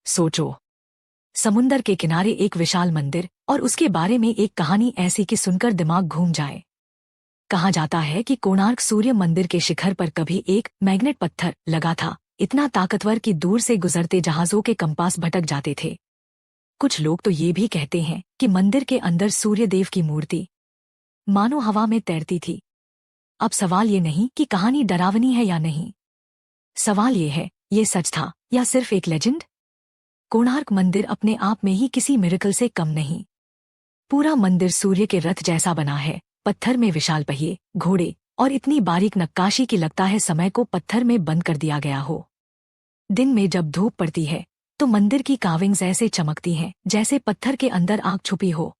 सोचो, समुंदर के किनारे एक विशाल मंदिर और उसके बारे में एक कहानी ऐसी कि सुनकर दिमाग घूम जाए। कहा जाता है कि कोणार्क सूर्य मंदिर के शिखर पर कभी एक मैग्नेट पत्थर लगा था, इतना ताकतवर कि दूर से गुजरते जहाजों के कंपास भटक जाते थे। कुछ लोग तो ये भी कहते हैं कि मंदिर के अंदर सूर्यदेव की मूर्ति मानो हवा में तैरती थी। अब सवाल ये नहीं कि कहानी डरावनी है या नहीं, सवाल ये है, ये सच था या सिर्फ एक लेजेंड। कोणार्क मंदिर अपने आप में ही किसी मिरेकल से कम नहीं। पूरा मंदिर सूर्य के रथ जैसा बना है, पत्थर में विशाल पहिए, घोड़े और इतनी बारीक नक्काशी की लगता है समय को पत्थर में बंद कर दिया गया हो। दिन में जब धूप पड़ती है तो मंदिर की कार्विंग्स ऐसे चमकती हैं जैसे पत्थर के अंदर आग छुपी हो।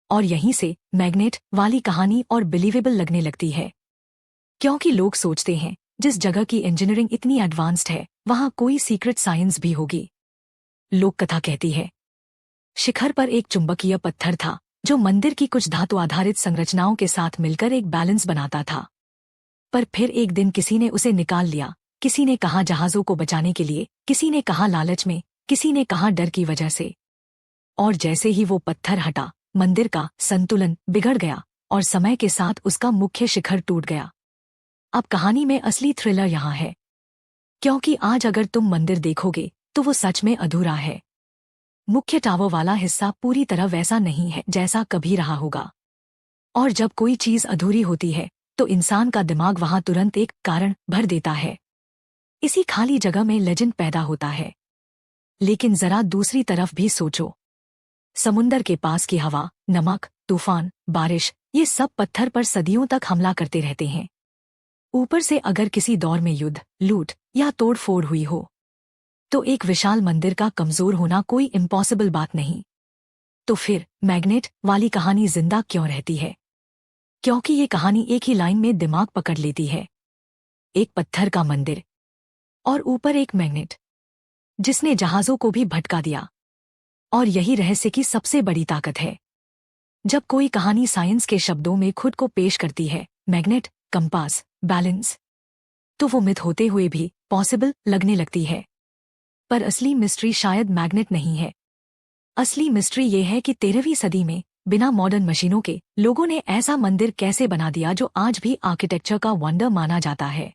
और यहीं से मैग्नेट वाली कहानी और बिलीवेबल लगने लगती है, क्योंकि लोग सोचते हैं जिस जगह की इंजीनियरिंग इतनी एडवांस्ड है वहां कोई सीक्रेट साइंस भी होगी। लोक कथा कहती है, शिखर पर एक चुंबकीय पत्थर था जो मंदिर की कुछ धातु आधारित संरचनाओं के साथ मिलकर एक बैलेंस बनाता था। पर फिर एक दिन किसी ने उसे निकाल लिया। किसी ने कहा जहाजों को बचाने के लिए, किसी ने कहा लालच में, किसी ने कहा डर की वजह से। और जैसे ही वो पत्थर हटा, मंदिर का संतुलन बिगड़ गया और समय के साथ उसका मुख्य शिखर टूट गया। अब कहानी में असली थ्रिलर यहाँ है, क्योंकि आज अगर तुम मंदिर देखोगे तो वो सच में अधूरा है। मुख्य टावर वाला हिस्सा पूरी तरह वैसा नहीं है जैसा कभी रहा होगा। और जब कोई चीज अधूरी होती है तो इंसान का दिमाग वहां तुरंत एक कारण भर देता है। इसी खाली जगह में लेजेंड पैदा होता है। लेकिन जरा दूसरी तरफ भी सोचो, समुंदर के पास की हवा, नमक, तूफान, बारिश, ये सब पत्थर पर सदियों तक हमला करते रहते हैं। ऊपर से अगर किसी दौर में युद्ध, लूट या तोड़फोड़ हुई हो तो एक विशाल मंदिर का कमजोर होना कोई इम्पॉसिबल बात नहीं। तो फिर मैग्नेट वाली कहानी जिंदा क्यों रहती है? क्योंकि ये कहानी एक ही लाइन में दिमाग पकड़ लेती है। एक पत्थर का मंदिर और ऊपर एक मैग्नेट जिसने जहाजों को भी भटका दिया। और यही रहस्य की सबसे बड़ी ताकत है। जब कोई कहानी साइंस के शब्दों में खुद को पेश करती है, मैग्नेट, कंपास, बैलेंस, तो वो मिथ होते हुए भी पॉसिबल लगने लगती है। पर असली मिस्ट्री शायद मैग्नेट नहीं है। असली मिस्ट्री ये है कि 13वीं सदी में बिना मॉडर्न मशीनों के लोगों ने ऐसा मंदिर कैसे बना दिया जो आज भी आर्किटेक्चर का वंडर माना जाता है।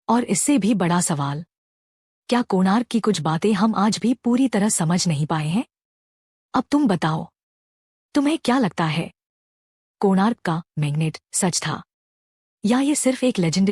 और इससे भी बड़ा सवाल, क्या कोणार्क की कुछ बातें हम आज भी पूरी तरह समझ नहीं पाए हैं? अब तुम बताओ, तुम्हें क्या लगता है? कोणार्क का मैग्नेट सच था या ये सिर्फ एक लेजेंड